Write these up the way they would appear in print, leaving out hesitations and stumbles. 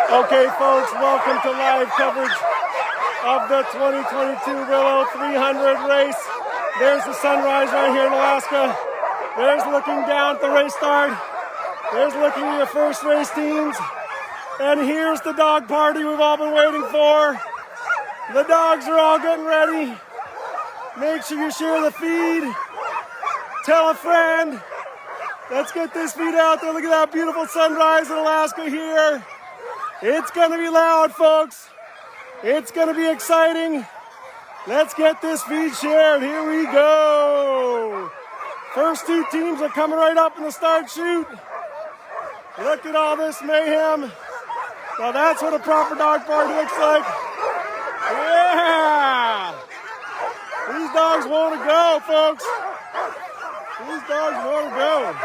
Okay, folks, welcome to live coverage of the 2022 Willow 300 race. There's the sunrise right here in Alaska. There's looking down at the race start. There's looking at your first race teams. And here's the dog party we've all been waiting for. The dogs are all getting ready. Make sure you share the feed. Tell a friend. Let's get this feed out there. Look at that beautiful sunrise in Alaska here. It's going to be loud, folks. It's going to be exciting. Let's get this feed shared. Here we go. First two teams are coming right up in the start chute. Look at all this mayhem. Now that's what a proper dog party looks like. Yeah! These dogs want to go, folks. These dogs want to go.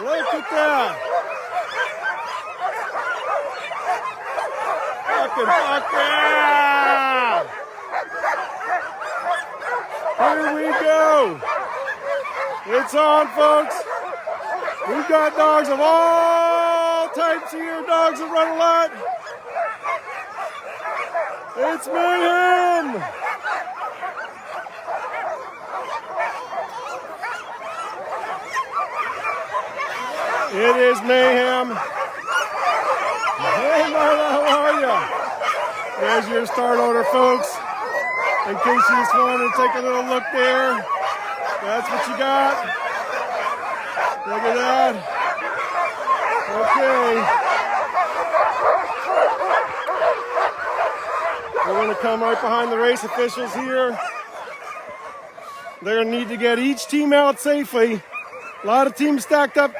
Look at that. Fucking fuck yeah! Here we go. It's on, folks. We've got dogs of all types here. Dogs that run a lot. It's mayhem. It is mayhem. Hey, Marla, how are you? There's your start order, folks. In case you just wanted to take a little look there. That's what you got. Look at that. Okay. We're going to come right behind the race officials here. They're going to need to get each team out safely. A lot of teams stacked up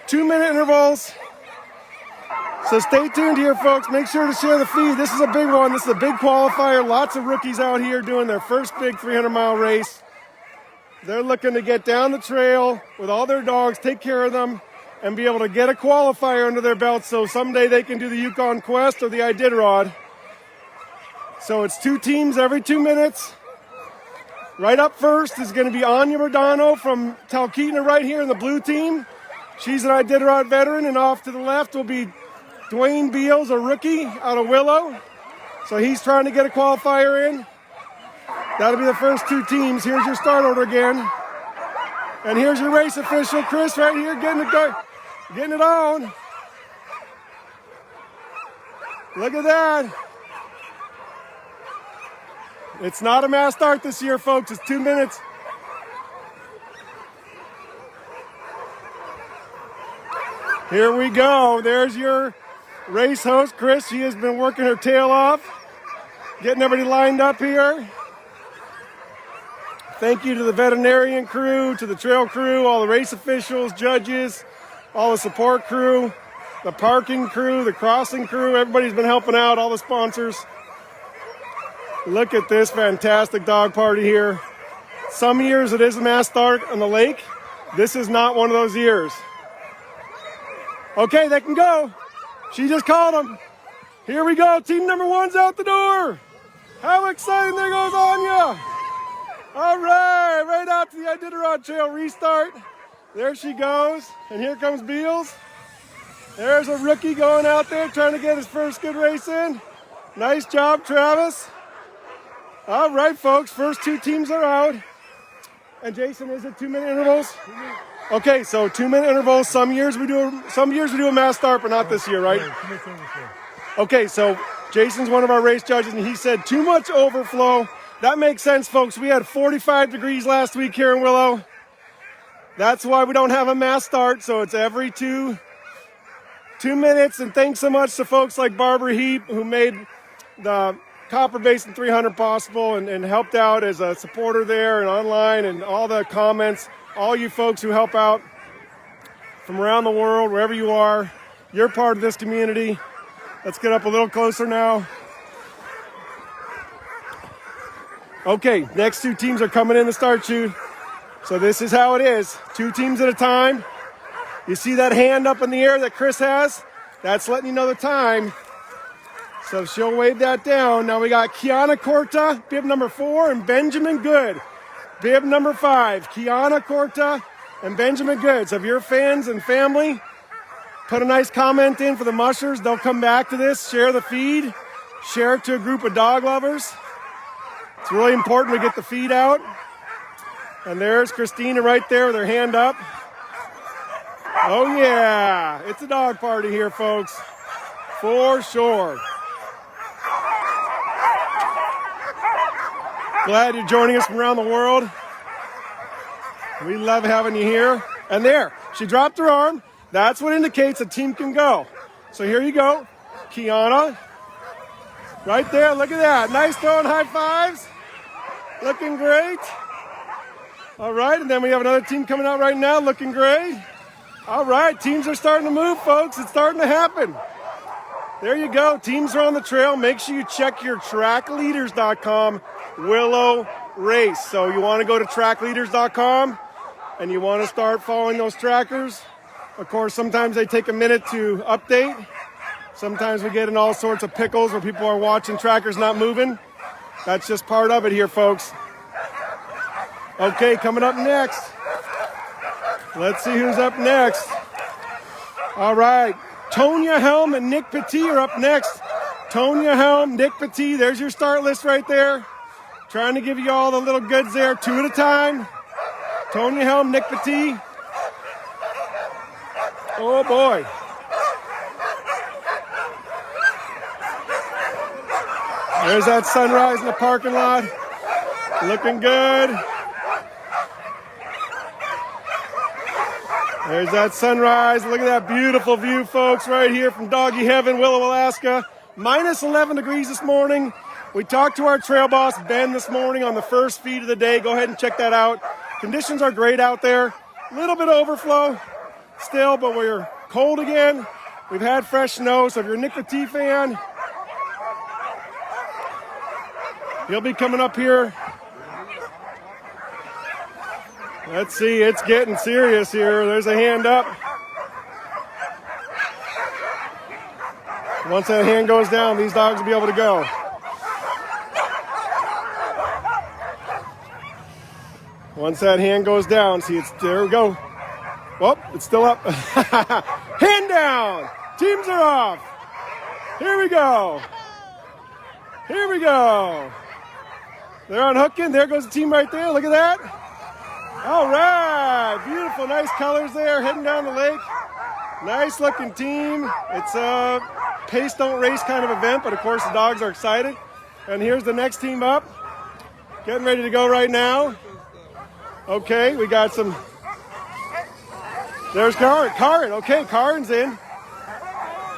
2-minute intervals. So stay tuned here, folks. Make sure to share the feed. This is a big one. This is a big qualifier. Lots of rookies out here doing their first big 300-mile race. They're looking to get down the trail with all their dogs, take care of them, and be able to get a qualifier under their belt so someday they can do the Yukon Quest or the Iditarod. So it's two teams every 2 minutes. Right up first is going to be Anja Radano from Talkeetna right here in the blue team. She's an Iditarod veteran, and off to the left will be Dwayne Beals, a rookie out of Willow. So he's trying to get a qualifier in. That'll be the first two teams. Here's your start order again. And here's your race official, Chris, right here, getting it on. Look at that. It's not a mass start this year, folks. It's 2 minutes. Here we go. There's your race host, Chris. She has been working her tail off, getting everybody lined up here. Thank you to the veterinarian crew, to the trail crew, all the race officials, judges, all the support crew, the parking crew, the crossing crew. Everybody's been helping out, all the sponsors. Look at this fantastic dog party here. Some years it is a mass start on the lake. This is not one of those years. Okay, they can go. She just called them. Here we go. Team number one's out the door. How exciting. There goes Anja. All right, right out to the Iditarod Trail restart. There she goes. And here comes Beals. There's a rookie going out there trying to get his first good race in. Nice job, Travis. All right, folks, first two teams are out. And Jason, is it 2-minute intervals? Okay, so 2-minute intervals. Some years we do a mass start, but not this year, right? Okay, so Jason's one of our race judges, and he said too much overflow. That makes sense, folks. We had 45 degrees last week here in Willow. That's why we don't have a mass start, so it's every two minutes. And thanks so much to folks like Barbara Heap, who made the Copper Basin 300 possible and helped out as a supporter there and online, and all the comments, all you folks who help out from around the world, wherever you are, you're part of this community. Let's get up a little closer now. Okay, next two teams are coming in the start chute. So this is how it is, 2 teams at a time. You see that hand up in the air that Chris has? That's letting you know the time. So she'll wave that down. Now we got Kiana Korta, bib number 4, and Benjamin Good, bib number 5. Kiana Korta and Benjamin Good. So if you're fans and family, Put a nice comment in for the mushers. They'll come back to this, share the feed, share it to a group of dog lovers. It's really important to get the feed out. And there's Christina right there with her hand up. Oh yeah, it's a dog party here, folks, for sure. Glad you're joining us from around the world. We love having you here. And there, she dropped her arm. That's what indicates a team can go. So here you go, Kiana. Right there, look at that. Nice throwing high fives. Looking great. All right, and then we have another team coming out right now, looking great. All right, teams are starting to move, folks. It's starting to happen. There you go. Teams are on the trail. Make sure you check your trackleaders.com Willow race. So you want to go to trackleaders.com and you want to start following those trackers. Of course, sometimes they take a minute to update. Sometimes we get in all sorts of pickles where people are watching trackers not moving. That's just part of it here, folks. Okay, coming up next. Let's see who's up next. All right, Tonya Helm and Nic Petit are up next. Tonya Helm, Nic Petit, there's your start list right there. Trying to give you all the little goods there, 2 at a time. Tonya Helm, Nic Petit. Oh boy. There's that sunrise in the parking lot. Looking good. There's that sunrise. Look at that beautiful view, folks, right here from Doggy Heaven, Willow, Alaska. Minus 11 degrees this morning. We talked to our trail boss, Ben, this morning on the first feed of the day. Go ahead and check that out. Conditions are great out there. A little bit of overflow still, but we're cold again. We've had fresh snow, so if you're a Nic Petit fan, he'll be coming up here. Let's see, it's getting serious here. There's a hand up. Once that hand goes down, these dogs will be able to go. Once that hand goes down, see, it's, there we go. Well, it's still up. Hand down. Teams are off. Here we go. Here we go. They're unhooking. There goes the team right there. Look at that. All right. Beautiful, nice colors there, heading down the lake. Nice looking team. It's a pace don't race kind of event, but of course the dogs are excited. And here's the next team up. Getting ready to go right now. Okay, we got some. There's Karin. Karin, okay, Karin's in.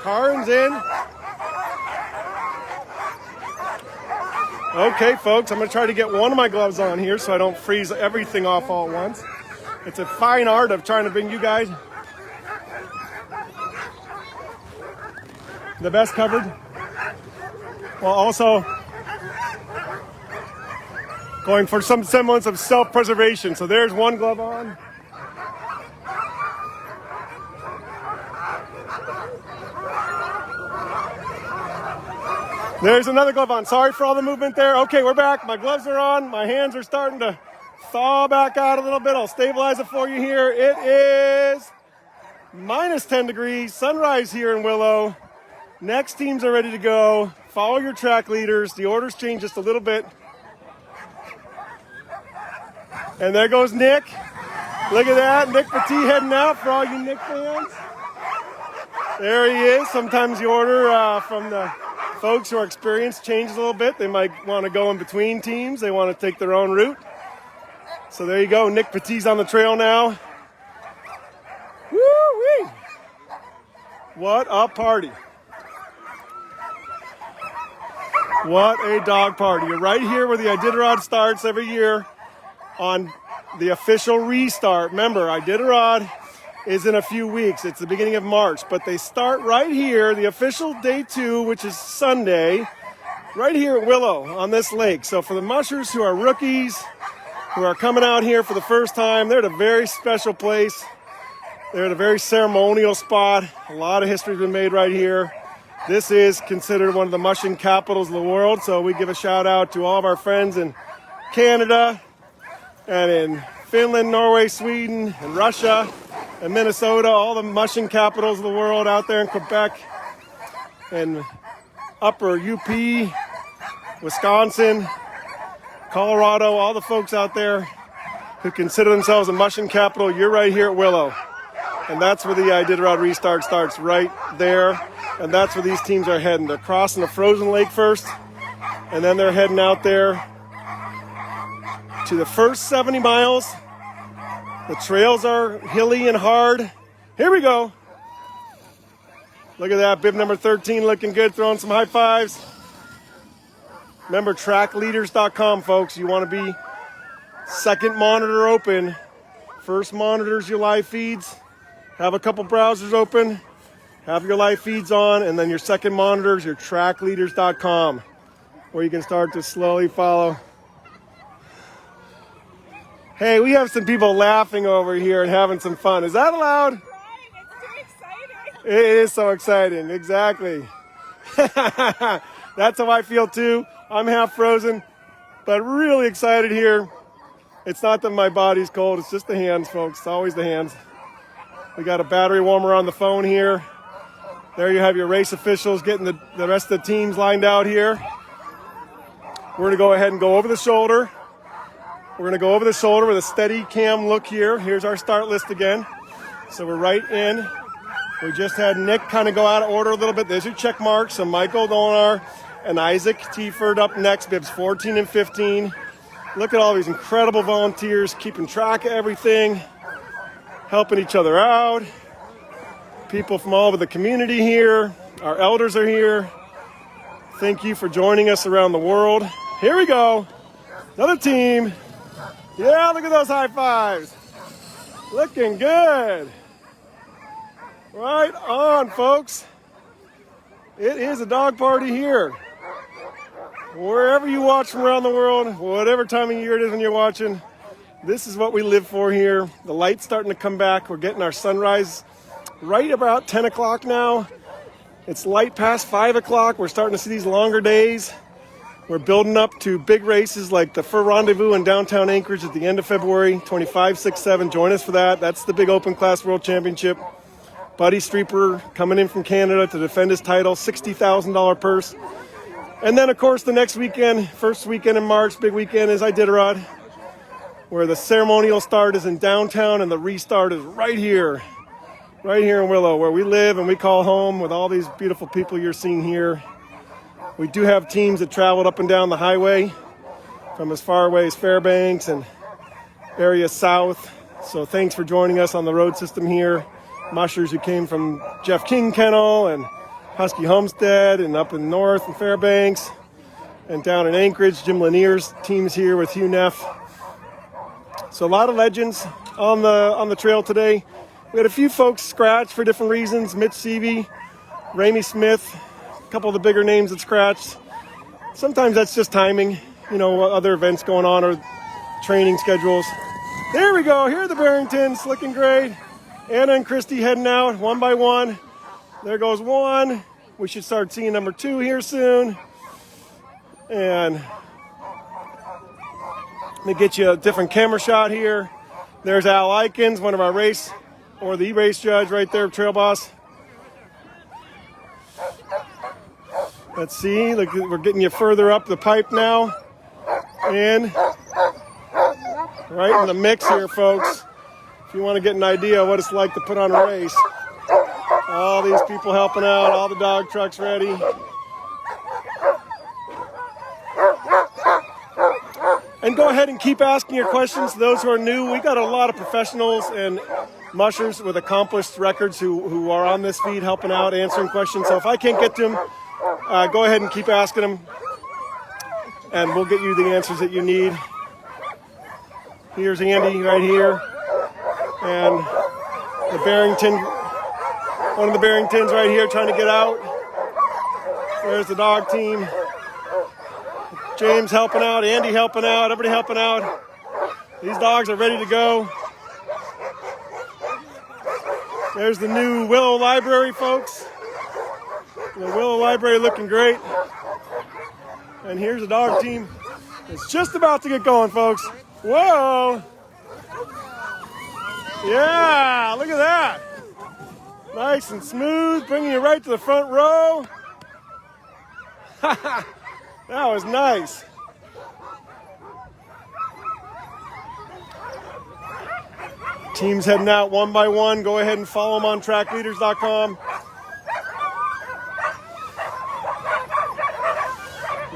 Karin's in. Okay, folks, I'm going to try to get one of my gloves on here so I don't freeze everything off all at once. It's a fine art of trying to bring you guys the best covered, while also going for some semblance of self-preservation. So there's one glove on. There's another glove on. Sorry for all the movement there. Okay, we're back. My gloves are on. My hands are starting to thaw back out a little bit. I'll stabilize it for you here. It is minus 10 degrees. Sunrise here in Willow. Next teams are ready to go. Follow your track leaders. The orders change just a little bit. And there goes Nic. Look at that. Nic Petit heading out for all you Nic fans. There he is. Sometimes the order from the folks who are experienced changes a little bit. They might want to go in between teams. They want to take their own route. So there you go. Nic Petit's on the trail now. Woo-wee! What a party. What a dog party. You're right here where the Iditarod starts every year on the official restart. Remember, Iditarod is in a few weeks. It's the beginning of March, but they start right here, the official day 2, which is Sunday, right here at Willow on this lake. So for the mushers who are rookies, who are coming out here for the first time, they're at a very special place. They're at a very ceremonial spot. A lot of history has been made right here. This is considered one of the mushing capitals of the world, so we give a shout out to all of our friends in Canada and in Finland, Norway, Sweden, and Russia. and Minnesota, all the mushing capitals of the world out there in Quebec and upper UP, Wisconsin, Colorado, all the folks out there who consider themselves a mushing capital, you're right here at Willow. And that's where the Iditarod restart starts, right there. And that's where these teams are heading. They're crossing the frozen lake first, and then they're heading out there to the first 70 miles. The trails are hilly and hard. Here we go. Look at that, bib number 13 looking good, throwing some high fives. Remember, trackleaders.com, folks. You want to be second monitor open. First monitors your live feeds. Have a couple browsers open. Have your live feeds on, and then your second monitors, your trackleaders.com, where you can start to slowly follow. Hey, we have some people laughing over here and having some fun. Is that allowed? Right, it's too exciting. It is so exciting, exactly. That's how I feel too. I'm half frozen, but really excited here. It's not that my body's cold, it's just the hands, folks. It's always the hands. We got a battery warmer on the phone here. There you have your race officials getting the rest of the teams lined out here. We're going to go ahead and go over the shoulder. We're going to go over the shoulder with a steady cam look here. Here's our start list again. So we're right in. We just had Nick kind of go out of order a little bit. There's your check marks. So Michael Dolinar and Isaac Teaford up next, bibs 14 and 15. Look at all these incredible volunteers keeping track of everything, helping each other out. People from all over the community here. Our elders are here. Thank you for joining us around the world. Here we go. Another team. Yeah, look at those high fives. Looking good. Right on, folks. It is a dog party here. Wherever you watch from around the world, whatever time of year it is when you're watching, this is what we live for here. The light's starting to come back. We're getting our sunrise right about 10 o'clock now. It's light past 5 o'clock. We're starting to see these longer days. We're building up to big races like the Fur Rendezvous in downtown Anchorage at the end of February, 25, 6, 7. Join us for that. That's the big open class world championship. Buddy Streeper coming in from Canada to defend his title, $60,000 purse. And then, of course, the next weekend, first weekend in March, big weekend is Iditarod, where the ceremonial start is in downtown and the restart is right here in Willow, where we live and we call home with all these beautiful people you're seeing here. We do have teams that traveled up and down the highway from as far away as Fairbanks and area south. So thanks for joining us on the road system here. Mushers who came from Jeff King Kennel and Husky Homestead and up in north in Fairbanks and down in Anchorage. Jim Lanier's team's here with Hugh Neff. So a lot of legends on the trail today. We had a few folks scratch for different reasons. Mitch Seavey, Ramey Smith, a couple of the bigger names that scratched. Sometimes that's just timing, other events going on or training schedules. There we go. Here are the Beringtons, looking great. Anna and Kristy heading out one by one. There goes one. We should start seeing number 2 here soon. And let me get you a different camera shot here. There's Al Ikens, one of our race judge right there, trail boss. Let's see, look, we're getting you further up the pipe now. And right in the mix here, folks. If you want to get an idea of what it's like to put on a race. All these people helping out, all the dog trucks ready. And go ahead and keep asking your questions. Those who are new, we got a lot of professionals and mushers with accomplished records who are on this feed helping out, answering questions. So if I can't get to them, go ahead and keep asking them, and we'll get you the answers that you need. Here's Andy right here, and the Berington, one of the Beringtons right here trying to get out. There's the dog team. James helping out, Andy helping out, everybody helping out. These dogs are ready to go. There's the new Willow Library, folks. The Willow Library looking great. And here's the dog team. It's just about to get going, folks. Whoa! Yeah, look at that. Nice and smooth, bringing you right to the front row. That was nice. Teams heading out one by one. Go ahead and follow them on trackleaders.com.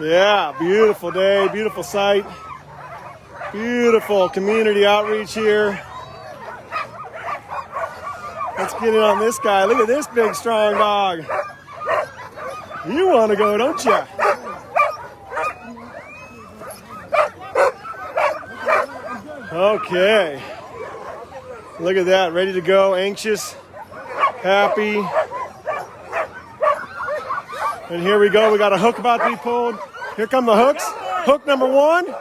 Yeah, beautiful day, beautiful sight. Beautiful community outreach here. Let's get in on this guy. Look at this big, strong dog. You want to go, don't you? Okay. Look at that, ready to go, anxious, happy. And here we go, we got a hook about to be pulled. Here come the hooks. Hook number 1.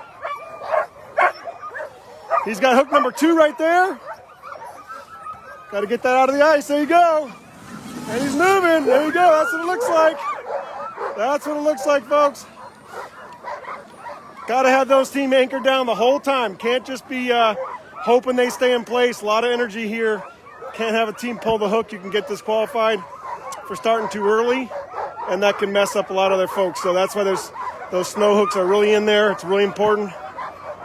He's got hook number 2 right there. Got to get that out of the ice. There you go. And he's moving. There you go. That's what it looks like. That's what it looks like, folks. Got to have those team anchored down the whole time. Can't just be hoping they stay in place. A lot of energy here. Can't have a team pull the hook. You can get disqualified for starting too early, and that can mess up a lot of their folks. So that's why those snow hooks are really in there. It's really important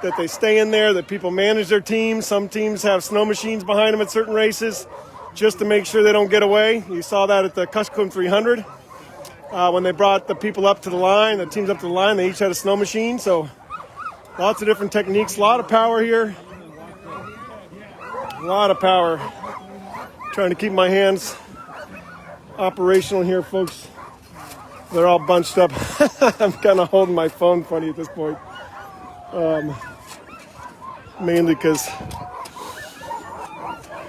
that they stay in there, that people manage their teams. Some teams have snow machines behind them at certain races just to make sure they don't get away. You saw that at the W300. When they brought the people up to the line, the teams up to the line, they each had a snow machine. So lots of different techniques, a lot of power here. A lot of power. Trying to keep my hands operational here, folks. They're all bunched up. I'm kind of holding my phone funny at this point. Mainly because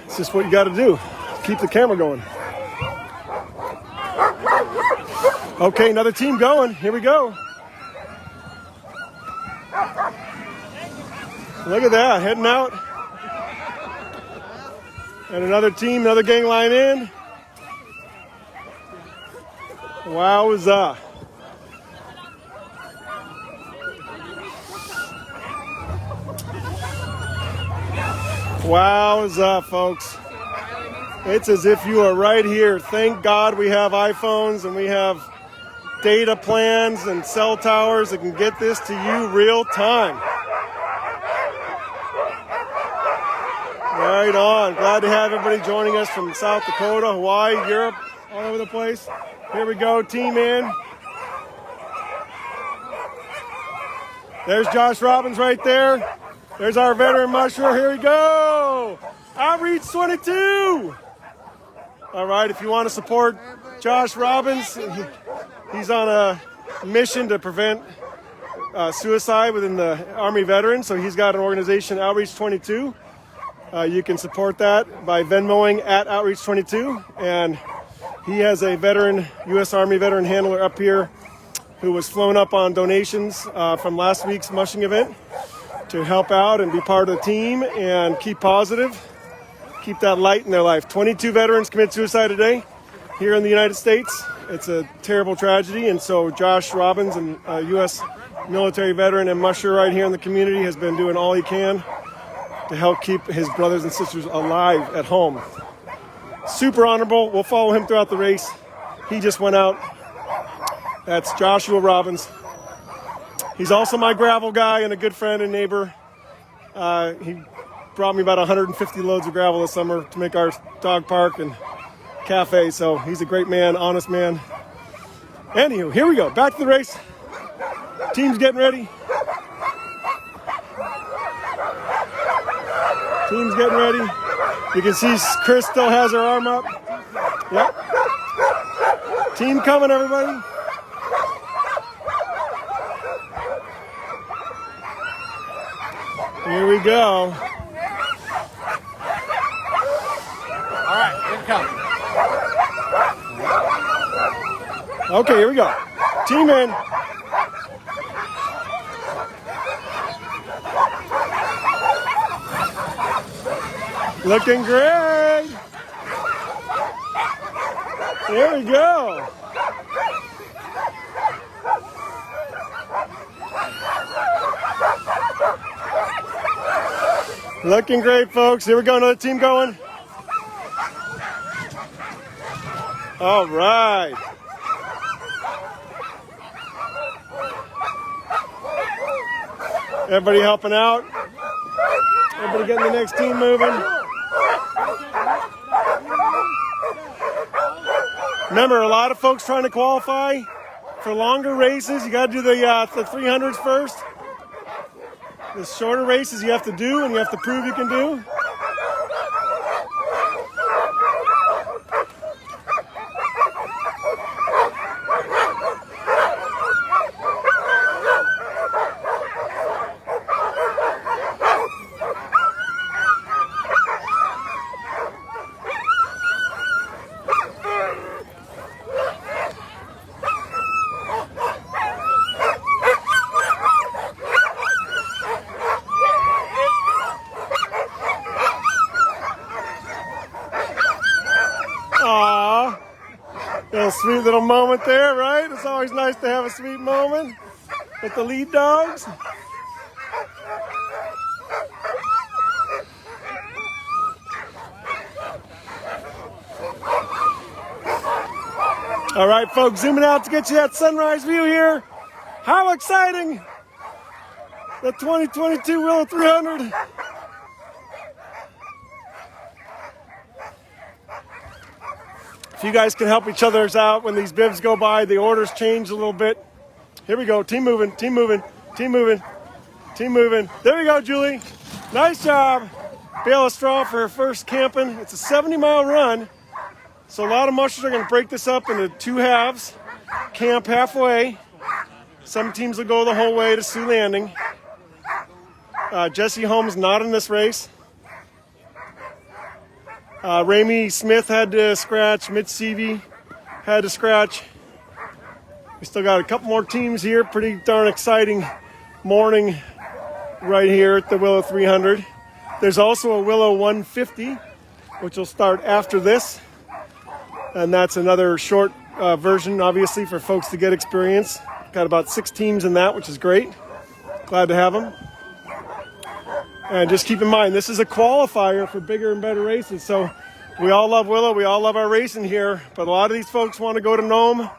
it's just what you got to do. Keep the camera going. Okay, another team going. Here we go. Look at that, heading out. And another team, another gang line in. Wowza. Wowza, folks. It's as if you are right here. Thank God we have iPhones and we have data plans and cell towers that can get this to you real time. Right on. Glad to have everybody joining us from South Dakota, Hawaii, Europe, all over the place. Here we go, team in. There's Josh Robbins right there. There's our veteran musher. Here we go. Outreach 22. All right, if you want to support Josh Robbins, he's on a mission to prevent suicide within the Army veterans. So he's got an organization, Outreach 22. You can support that by Venmoing at Outreach 22. And he has a veteran, U.S. Army veteran handler up here who was flown up on donations from last week's mushing event to help out and be part of the team and keep positive, keep that light in their life. 22 veterans commit suicide a day here in the United States. It's a terrible tragedy, and so Josh Robbins, and a U.S. military veteran and musher right here in the community, has been doing all he can to help keep his brothers and sisters alive at home. Super honorable. We'll follow him throughout the race. He just went out. That's Joshua Robbins. He's also my gravel guy and a good friend and neighbor. He brought me about 150 loads of gravel this summer to make our dog park and cafe. So he's a great man, honest man. Anywho, here we go. Back to the race. Team's getting ready. Team's getting ready. You can see Chris still has her arm up. Yep. Team coming, everybody. Here we go. All right, here it comes. Okay, here we go. Team in. Looking great. There we go. Looking great, folks. Here we go, another team going. All right. Everybody helping out. Everybody getting the next team moving. Remember, a lot of folks trying to qualify for longer races. You got to do the 300s first. The shorter races you have to do and you have to prove you can do. Sweet little moment there, right? It's always nice to have a sweet moment with the lead dogs. All right, folks, zooming out to get you that sunrise view here. How exciting! The 2022 Willow 300. If you guys can help each other out when these bibs go by, the orders change a little bit. Here we go. Team moving, team moving, team moving, team moving. There we go, Julie. Nice job. Bale of straw for her first camping. It's a 70-mile run. So a lot of mushers are going to break this up into two halves. Camp halfway. Some teams will go the whole way to Sioux Landing. Jesse Holmes not in this race. Ramey Smith had to scratch. Mitch Seavey had to scratch. We still got a couple more teams here. Pretty darn exciting morning right here at the Willow 300. There's also a Willow 150, which will start after this. And that's another short version, obviously, for folks to get experience. Got about 6 teams in that, which is great. Glad to have them. And just keep in mind, this is a qualifier for bigger and better races. So we all love Willow. We all love our racing here. But a lot of these folks want to go to Nome,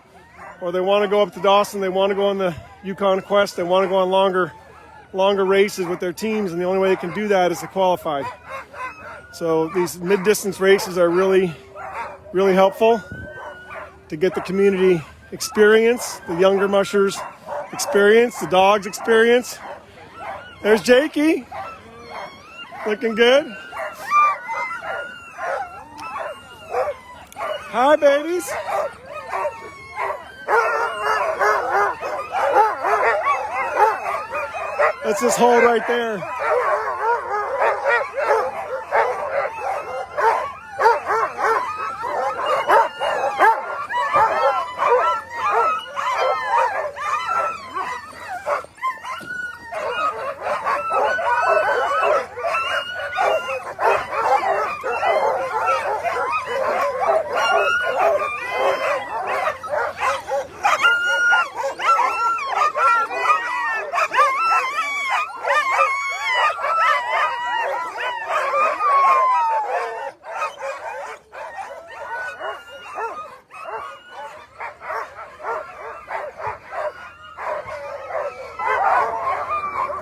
or they want to go up to Dawson. They want to go on the Yukon Quest. They want to go on longer races with their teams. And the only way they can do that is to qualify. So these mid-distance races are really, really helpful to get the community experience, the younger mushers experience, the dogs experience. There's Jakey. Looking good. Hi, babies. Let's just hold right there.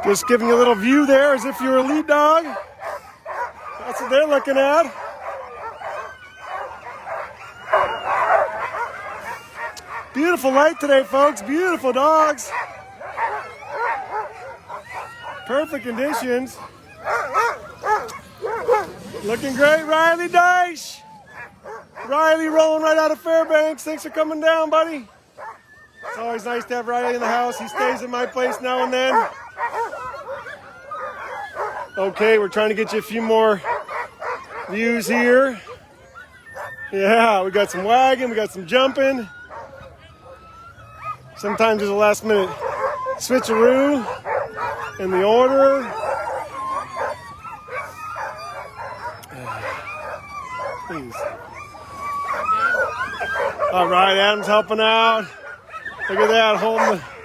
Just giving you a little view there as if you were a lead dog. That's what they're looking at. Beautiful light today, folks. Beautiful dogs. Perfect conditions. Looking great, Rilye Dyche. Riley rolling right out of Fairbanks. Thanks for coming down, buddy. It's always nice to have Riley in the house. He stays at my place now and then. Okay, we're trying to get you a few more views here. Yeah, we got some wagging, we got some jumping. Sometimes there's a last minute switcheroo in the order. Please. All right, Adam's helping out. Look at that, holding the...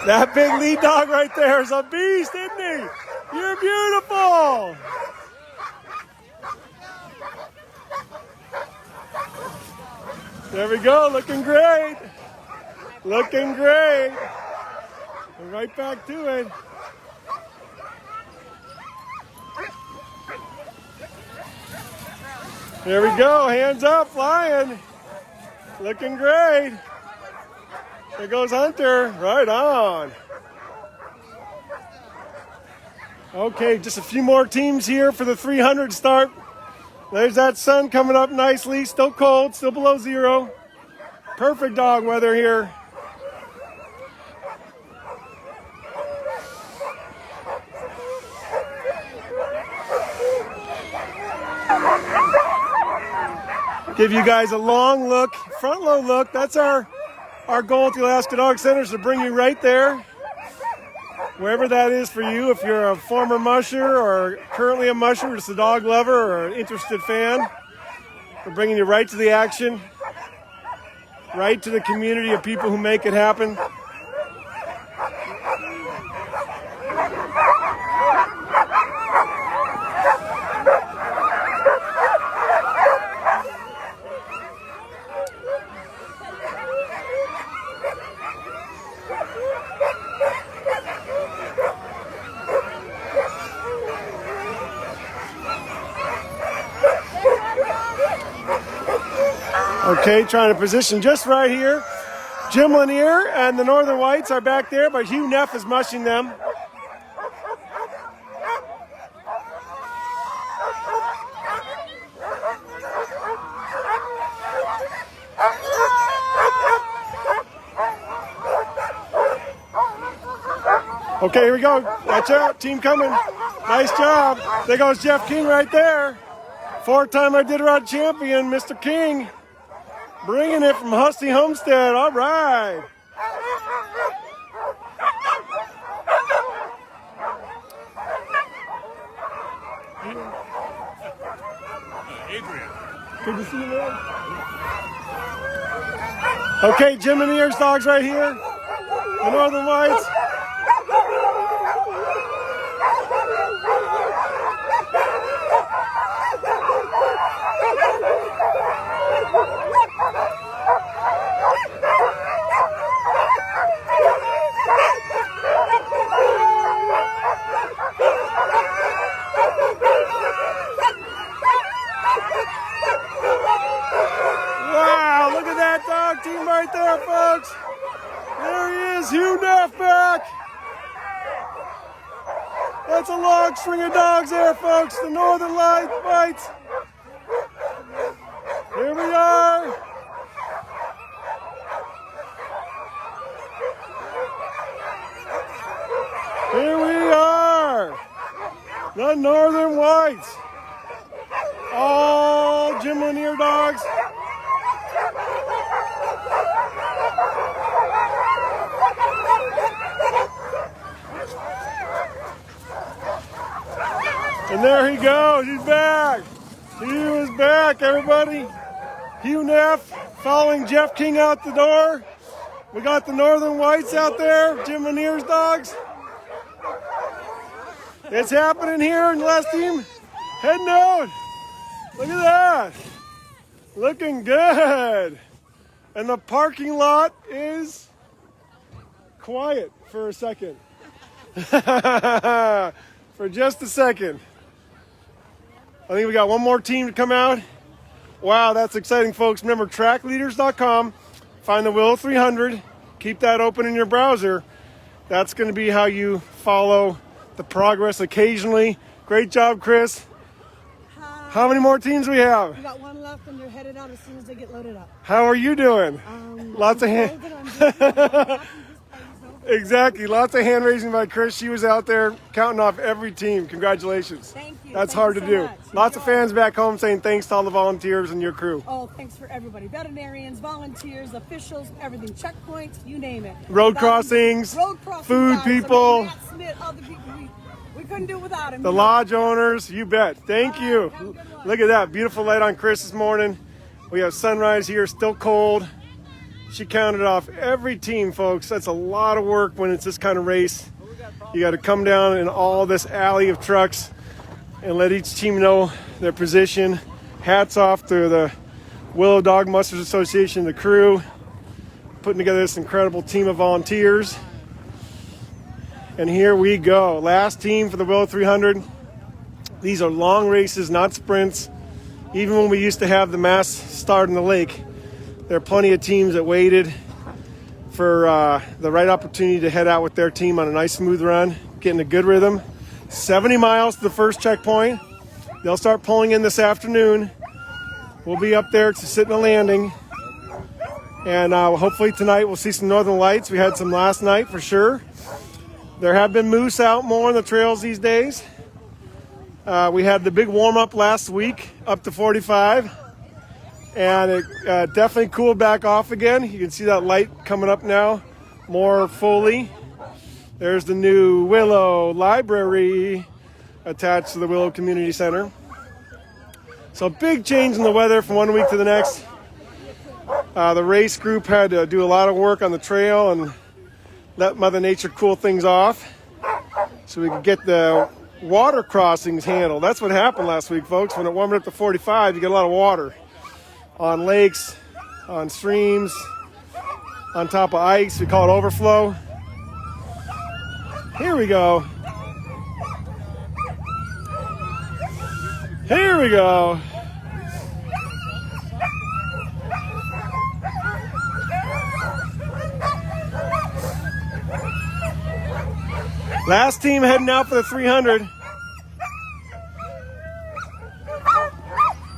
That big lead dog right there is a beast, isn't he? You're beautiful. There we go, looking great. Looking great. And right back to it. There we go, hands up, flying. Looking great. There goes Hunter, right on. Okay, just a few more teams here for the 300 start. There's that sun coming up nicely, still cold, still below zero. Perfect dog weather here. Give you guys a long look, front load look. That's our goal at the Alaska Dog Center, is to bring you right there, wherever that is for you. If you're a former musher or currently a musher, just a dog lover or an interested fan, we're bringing you right to the action, right to the community of people who make it happen. Okay, trying to position just right here. Jim Lanier and the Northern Whites are back there, but Hugh Neff is mushing them. Okay, here we go. Watch out, team coming. Nice job. There goes Jeff King right there. Four-time Iditarod champion, Mr. King. Bringing it from Husty Homestead. All right. Adrian. Good to see you, man. Okay, Jim and Ears dogs right here. The Northern Whites. Wow, look at that dog team right there, folks. There he is, Hugh Neff back. That's a long string of dogs there, folks. The Northern Whites. Here we are. Here we are. The Northern Whites. All Jim Lanier dogs. And there he goes, he's back. Hugh is back, everybody. Hugh Neff following Jeff King out the door. We got the Northern Whites out there, Jim Lanier's dogs. It's happening here in the last team. Heading out. Look at that. Looking good. And the parking lot is quiet for a second. For just a second. I think we got one more team to come out. Wow, that's exciting, folks. Remember, trackleaders.com. Find the Willow 300. Keep that open in your browser. That's going to be how you follow the progress occasionally. Great job, Chris. How many more teams we have? We got one left, and they're headed out as soon as they get loaded up. How are you doing? Lots of hand. Exactly. Lots of hand raising by Chris. She was out there counting off every team. Congratulations. Thank you. That's Thank hard you to so do. much. Lots of fans back home saying thanks to all the volunteers and your crew. Oh, thanks for everybody. Veterinarians, volunteers, officials, everything. Checkpoints, you name it. Road crossings, food guys. people. Matt Smith, other people. We couldn't do it without him. The lodge owners, you bet. Thank you. Have a good one. Look at that. Beautiful light on Chris this morning. We have sunrise here, still cold. She counted off every team, folks. That's a lot of work when it's this kind of race. You got to come down in all this alley of trucks and let each team know their position. Hats off to the Willow Dog Mushers Association, the crew, putting together this incredible team of volunteers. And here we go. Last team for the Willow 300. These are long races, not sprints. Even when we used to have the mass start in the lake, there are plenty of teams that waited for the right opportunity to head out with their team on a nice smooth run, getting a good rhythm. 70 miles to the first checkpoint. They'll start pulling in this afternoon. We'll be up there to sit in the landing. And hopefully tonight we'll see some northern lights. We had some last night for sure. There have been moose out more on the trails these days. We had the big warm-up last week, up to 45. And it definitely cooled back off again. You can see that light coming up now more fully. There's the new Willow Library attached to the Willow Community Center. So big change in the weather from one week to the next. The race group had to do a lot of work on the trail and let Mother Nature cool things off so we could get the water crossings handled. That's what happened last week, folks. When it warmed up to 45, you get a lot of water on lakes, on streams, on top of ice. We call it overflow. Here we go. Here we go. Last team heading out for the 300.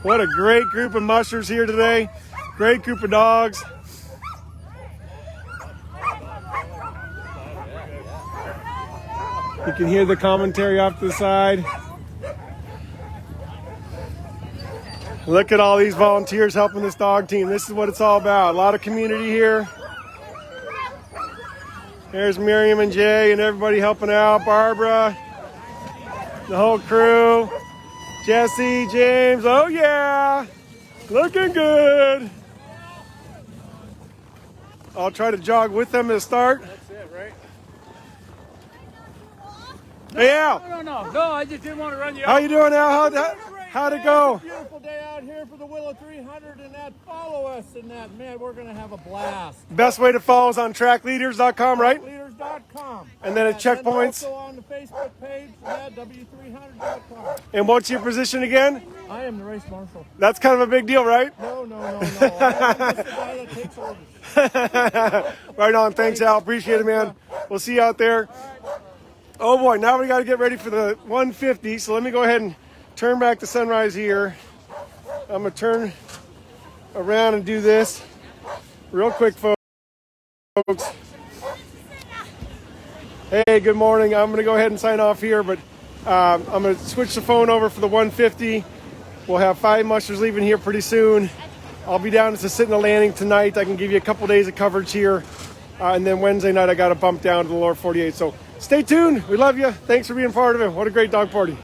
What a great group of mushers here today. Great group of dogs. You can hear the commentary off to the side. Look at all these volunteers helping this dog team. This is what it's all about. A lot of community here. There's Miriam and Jay and everybody helping out. Barbara, the whole crew. Jesse, James, oh yeah, looking good. I'll try to jog with them at the start. That's it, right? Hey Al. No, I just didn't want to run you How you doing, Al? How'd it go? It's a beautiful day out here for the Willow 300 and that. Follow us and that. Man, we're going to have a blast. Best way to follow is on trackleaders.com, right? Trackleaders.com. And then at checkpoints. And also on the Facebook page, W300.com. And what's your position again? I am the race marshal. That's kind of a big deal, right? No. I'm just the guy that takes orders. Right on. Thanks, Al. Appreciate it, man. We'll see you out there. Oh boy, now we got to get ready for the 150. So let me go ahead and turn back to sunrise here. I'm going to turn around and do this real quick, folks. Hey, good morning. I'm going to go ahead and sign off here, but I'm going to switch the phone over for the 150. We'll have 5 mushers leaving here pretty soon. I'll be down to sit in the landing tonight. I can give you a couple days of coverage here. And then Wednesday night, I got to bump down to the lower 48. So stay tuned. We love you. Thanks for being part of it. What a great dog party.